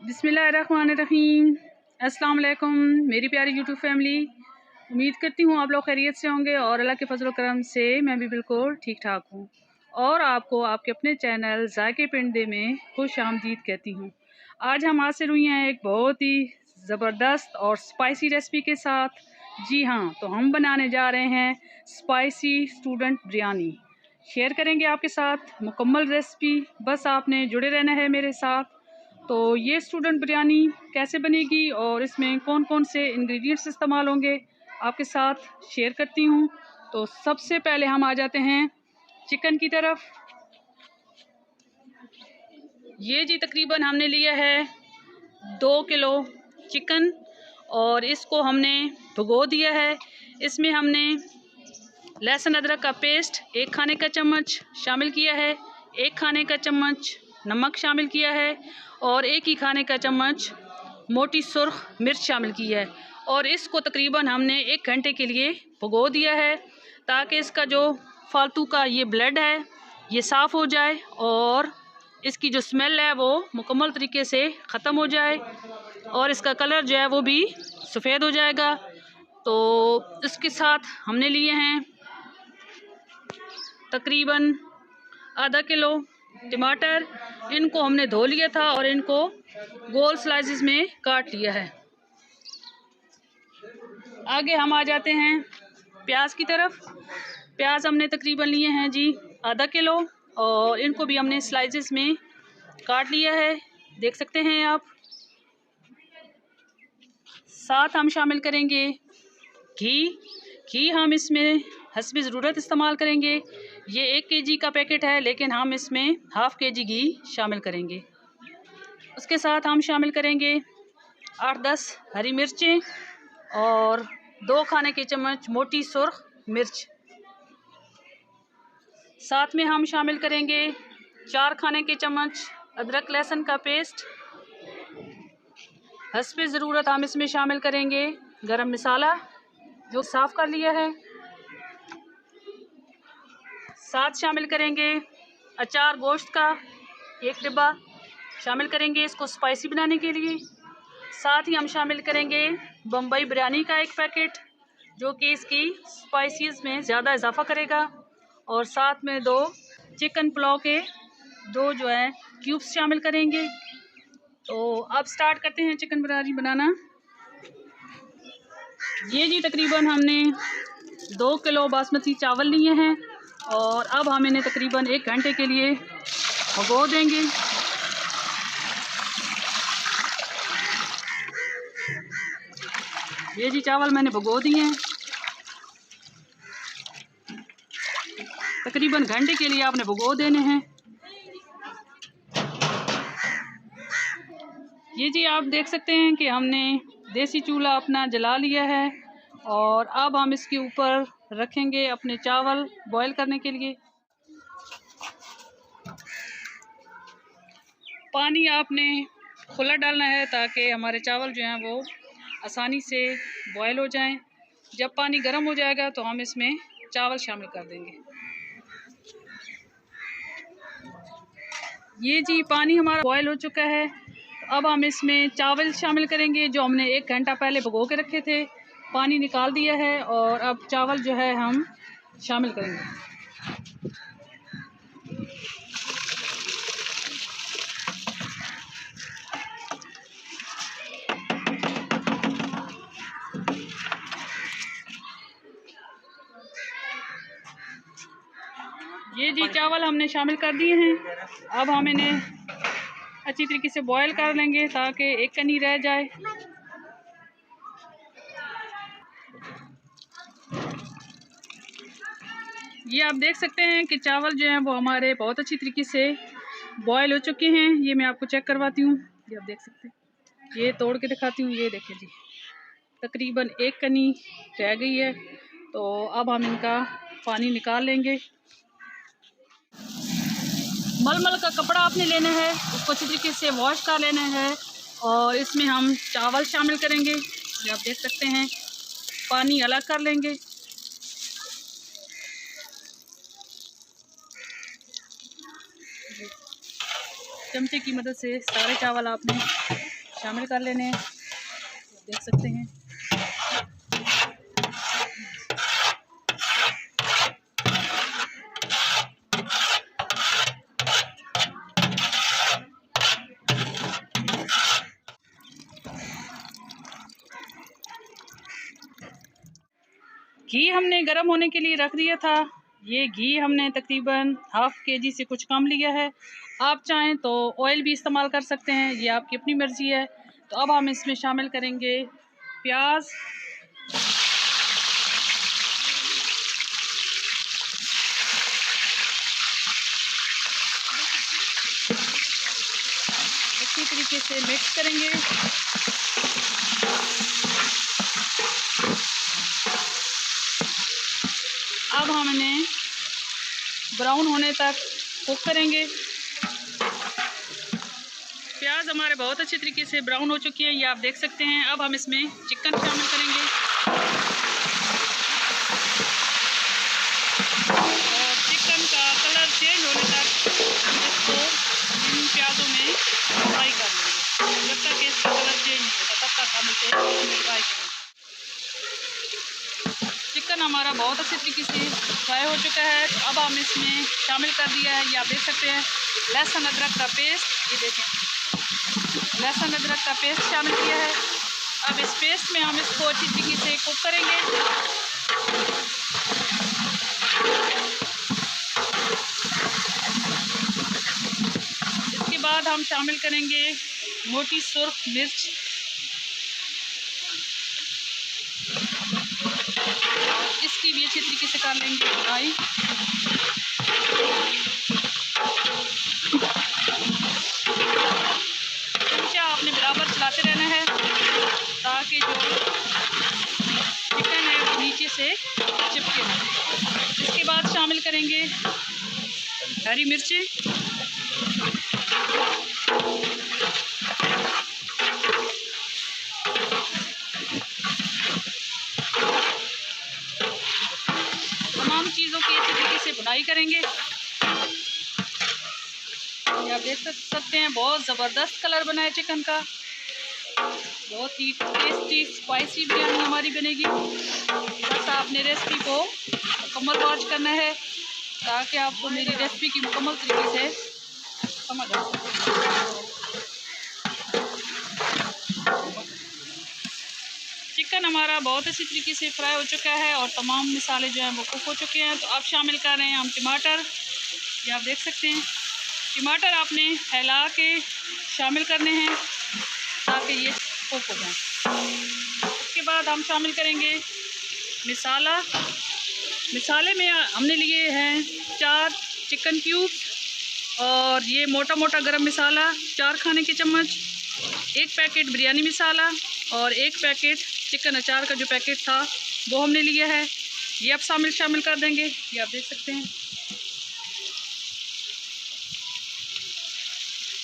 बिस्मिल्लाहिर्रहमानिर्रहीम। अस्सलाम वालेकुम मेरी प्यारी यूट्यूब फैमिली। उम्मीद करती हूँ आप लोग खैरियत से होंगे और अल्लाह के फजल करम से मैं भी बिल्कुल ठीक ठाक हूँ और आपको आपके अपने चैनल जायके पिंडे में खुश आमदीद कहती हूँ। आज हम हाजिर हुई हैं एक बहुत ही ज़बरदस्त और स्पाइसी रेसिपी के साथ। जी हाँ, तो हम बनाने जा रहे हैं स्पाइसी स्टूडेंट बिरयानी। शेयर करेंगे आपके साथ मुकम्मल रेसिपी, बस आपने जुड़े रहना है मेरे साथ। तो ये स्टूडेंट बिरयानी कैसे बनेगी और इसमें कौन कौन से इंग्रेडिएंट्स इस्तेमाल होंगे आपके साथ शेयर करती हूँ। तो सबसे पहले हम आ जाते हैं चिकन की तरफ। ये जी तकरीबन हमने लिया है 2 किलो चिकन और इसको हमने भिगो दिया है। इसमें हमने लहसुन अदरक का पेस्ट 1 खाने का चम्मच शामिल किया है, 1 खाने का चम्मच नमक शामिल किया है और 1 ही खाने का चम्मच मोटी सुर्ख मिर्च शामिल की है। और इसको तकरीबन हमने 1 घंटे के लिए भिगो दिया है ताकि इसका जो फालतू का ये ब्लड है ये साफ़ हो जाए और इसकी जो स्मेल है वो मुकम्मल तरीके से ख़त्म हो जाए और इसका कलर जो है वो भी सफ़ेद हो जाएगा। तो इसके साथ हमने लिए हैं तकरीबन आधा किलो टमाटर। इनको हमने धो लिया था और इनको गोल स्लाइसेस में काट लिया है। आगे हम आ जाते हैं प्याज की तरफ। प्याज हमने तकरीबन लिए हैं जी आधा किलो और इनको भी हमने स्लाइसेस में काट लिया है, देख सकते हैं आप। साथ हम शामिल करेंगे घी हम इसमें हस्बे ज़रूरत इस्तेमाल करेंगे। ये 1 केजी का पैकेट है लेकिन हम इसमें हाफ़ केजी घी शामिल करेंगे। उसके साथ हम शामिल करेंगे 8-10 हरी मिर्चें और 2 खाने के चम्मच मोटी सुर्ख मिर्च। साथ में हम शामिल करेंगे 4 खाने के चम्मच अदरक लहसुन का पेस्ट। हस्बे ज़रूरत हम इसमें शामिल करेंगे गरम मसाला जो साफ़ कर लिया है। साथ शामिल करेंगे अचार गोश्त का 1 डिब्बा शामिल करेंगे इसको स्पाइसी बनाने के लिए। साथ ही हम शामिल करेंगे बम्बई बिरयानी का 1 पैकेट जो कि इसकी स्पाइसीज़ में ज़्यादा इजाफ़ा करेगा। और साथ में 2 चिकन पुलाव के 2 जो है क्यूब्स शामिल करेंगे। तो अब स्टार्ट करते हैं चिकन बिरयानी बनाना। ये जी तकरीबन हमने 2 किलो बासमती चावल लिए हैं और अब हम इन्हें तकरीबन 1 घंटे के लिए भिगो देंगे। ये जी चावल मैंने भिगो दिए हैं। तकरीबन घंटे के लिए आपने भिगो देने हैं। ये जी आप देख सकते हैं कि हमने देसी चूल्हा अपना जला लिया है और अब हम इसके ऊपर रखेंगे अपने चावल बॉईल करने के लिए। पानी आपने खुला डालना है ताकि हमारे चावल जो हैं वो आसानी से बॉईल हो जाएं। जब पानी गर्म हो जाएगा तो हम इसमें चावल शामिल कर देंगे। ये जी पानी हमारा बॉईल हो चुका है। अब हम इसमें चावल शामिल करेंगे जो हमने 1 घंटा पहले भिगो के रखे थे। पानी निकाल दिया है और अब चावल जो है हम शामिल करेंगे। ये जी चावल हमने शामिल कर दिए हैं। अब हम इन्हें अच्छी तरीके से बॉईल कर लेंगे ताकि एक कनी रह जाए। ये आप देख सकते हैं कि चावल जो हैं वो हमारे बहुत अच्छी तरीके से बॉईल हो चुके हैं। ये मैं आपको चेक करवाती हूँ। ये आप देख सकते हैं, ये तोड़ के दिखाती हूँ। ये देखें जी तकरीबन 1 कनी रह गई है। तो अब हम इनका पानी निकाल लेंगे। मलमल का कपड़ा आपने लेना है, उसको अच्छी तरीके से वॉश कर लेना है और इसमें हम चावल शामिल करेंगे। ये आप देख सकते हैं, पानी अलग कर लेंगे। चमचे की मदद से सारे चावल आपने शामिल कर लेने हैं, देख सकते हैं। घी हमने गर्म होने के लिए रख दिया था। ये घी हमने तकरीबन ½ kg से कुछ कम लिया है। आप चाहें तो ऑयल भी इस्तेमाल कर सकते हैं, ये आपकी अपनी मर्ज़ी है। तो अब हम इसमें शामिल करेंगे प्याज, अच्छी तरीके से मिक्स करेंगे। अब हम इन्हें ब्राउन होने तक कुक करेंगे। प्याज हमारे बहुत अच्छे तरीके से ब्राउन हो चुकी है, ये आप देख सकते हैं। अब हम इसमें चिकन शामिल करेंगे और चिकन का कलर चेंज होने तक हम इसको इन प्याज़ों में फ्राई कर लेंगे। जब तक इसका कलर चेंज नहीं होता तब तक हम इसे फ्राई करेंगे। चिकन हमारा बहुत अच्छे तरीके से फ्राई हो चुका है। तो अब हम इसमें शामिल कर दिया है, ये आप देख सकते हैं, लहसुन अदरक का पेस्ट। ये देखें, लहसुन अदरक का पेस्ट शामिल किया है। अब इस पेस्ट में हम इसको अच्छी तरीके से कुक करेंगे। इसके बाद हम शामिल करेंगे मोटी सुर्ख मिर्च, इसकी भी अच्छी तरीके से कर लेंगे फ्राई। चमचा आपने बराबर चलाते रहना है ताकि जो चिकन है वो नीचे से चिपके ना। इसके बाद शामिल करेंगे हरी मिर्चें, तमाम चीज़ों की अच्छी तरीके से भुनाई करेंगे। आप देख सकते हैं बहुत ज़बरदस्त कलर बना है चिकन का। बहुत ही टेस्टी स्पाइसी बिरयानी हमारी बनेगी। बस आपने रेसिपी को मुकम्मल वॉच करना है ताकि आपको मेरी रेसिपी की मुकम्मल तरीके से समझ आ सके। चिकन हमारा बहुत अच्छी तरीके से फ्राई हो चुका है और तमाम मसाले जो हैं वो कुक हो चुके हैं। तो अब शामिल कर रहे हैं हम टमाटर। ये आप देख सकते हैं, टमाटर आपने फैला के शामिल करने हैं ताकि ये कुक हो जाए। उसके बाद हम शामिल करेंगे मसाला। मसाले में हमने लिए हैं 4 चिकन क्यूब और ये मोटा मोटा गरम मसाला 4 खाने के चम्मच, 1 पैकेट बिरयानी मसाला और 1 पैकेट चिकन अचार का जो पैकेट था वो हमने लिया है। ये अब शामिल कर देंगे। ये आप देख सकते हैं,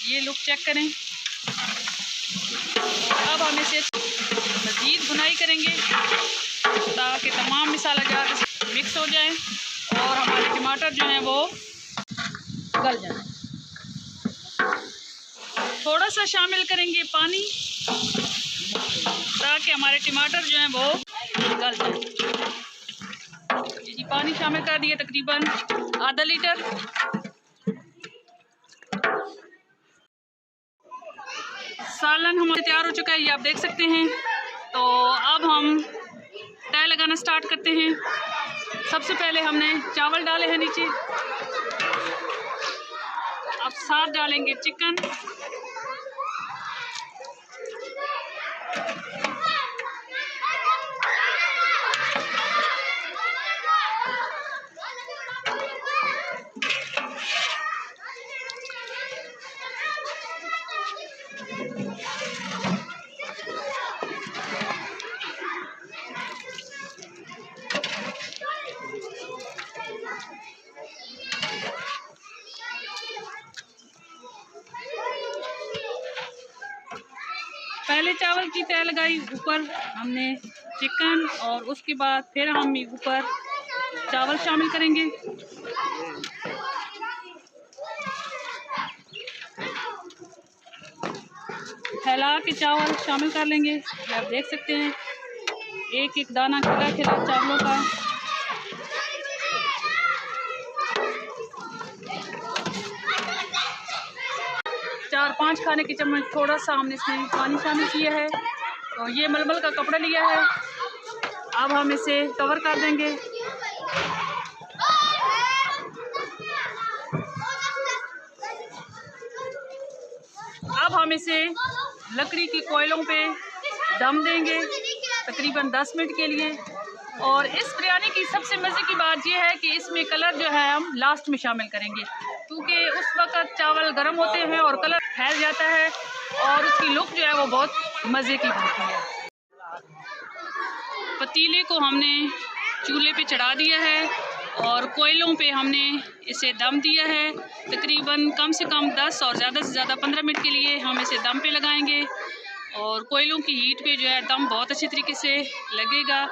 ये लुक चेक करें। अब हम इसे मज़ीद भुनाई करेंगे ताकि तमाम मसाला जार मिक्स हो जाए और हमारे टमाटर जो हैं वो गल जाए। थोड़ा सा शामिल करेंगे पानी ताकि हमारे टमाटर जो हैं वो गल जाए। जी पानी शामिल कर दिए, तकरीबन ½ लीटर। सालन हमारे तैयार हो चुका है, ये आप देख सकते हैं। तो अब हम तय लगाना स्टार्ट करते हैं। सबसे पहले हमने चावल डाले हैं नीचे, अब साथ डालेंगे चिकन, पहले चावल की तय लगाई, ऊपर हमने चिकन और उसके बाद फिर हम ऊपर चावल शामिल करेंगे। फैला के चावल शामिल कर लेंगे। आप देख सकते हैं एक एक दाना खिला खिला चावलों का। चार पाँच खाने के चम्मच थोड़ा सा हमने इसमें पानी शामिल किया है और ये मलमल का कपड़ा लिया है। अब हम इसे कवर कर देंगे। अब हम इसे लकड़ी की कोयलों पे दम देंगे तकरीबन 10 मिनट के लिए। और इस बिरयानी की सबसे मज़े की बात यह है कि इसमें कलर जो है हम लास्ट में शामिल करेंगे, क्योंकि उस वक़्त चावल गर्म होते हैं और कलर फैल जाता है और उसकी लुक जो है वो बहुत मज़े की बनती है। पतीले को हमने चूल्हे पे चढ़ा दिया है और कोयलों पे हमने इसे दम दिया है। तकरीबन कम से कम 10 और ज़्यादा से ज़्यादा 15 मिनट के लिए हम इसे दम पे लगाएंगे और कोयलों की हीट पे जो है दम बहुत अच्छे तरीके से लगेगा।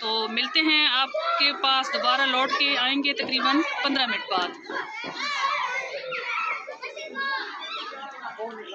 तो मिलते हैं आपके पास, दोबारा लौट के आएंगे तकरीबन 15 मिनट बाद।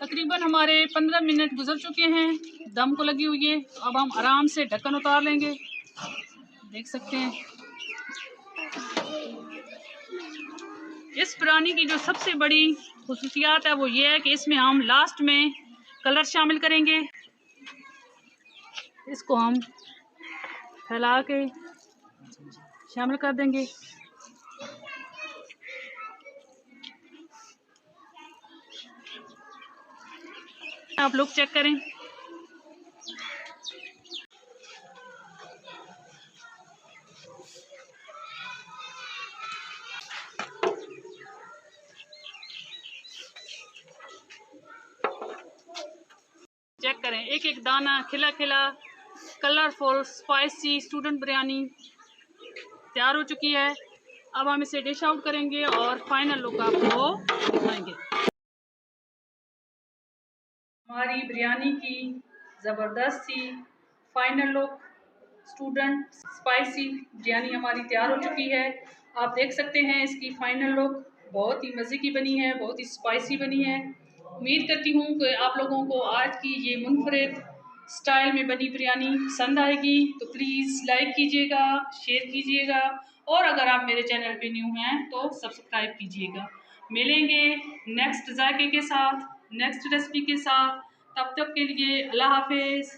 तकरीबन हमारे 15 मिनट गुजर चुके हैं दम को लगी हुई है। अब हम आराम से ढक्कन उतार लेंगे। देख सकते हैं इस बिरयानी की जो सबसे बड़ी खुसूसियात है वो ये है कि इसमें हम लास्ट में कलर शामिल करेंगे। इसको हम फैला के शामिल कर देंगे। आप लोग चेक करें। चेक करें एक एक दाना खिला खिला कलरफुल स्पाइसी स्टूडेंट बिरयानी तैयार हो चुकी है। अब हम इसे डिश आउट करेंगे और फाइनल लुक आपको दिखाएंगे। हमारी बिरयानी की ज़बरदस्त सी final look student spicy biryani हमारी तैयार हो चुकी है। आप देख सकते हैं इसकी फाइनल लुक बहुत ही मज़े की बनी है, बहुत ही स्पाइसी बनी है। उम्मीद करती हूँ कि आप लोगों को आज की ये मुनफरिद स्टाइल में बनी बिरयानी पसंद आएगी। तो प्लीज़ लाइक कीजिएगा, शेयर कीजिएगा और अगर आप मेरे चैनल पे न्यू हैं तो सब्सक्राइब कीजिएगा। मिलेंगे नेक्स्ट जायके के साथ, नेक्स्ट रेसिपी के साथ। तब तक के लिए अल्लाह हाफिज़।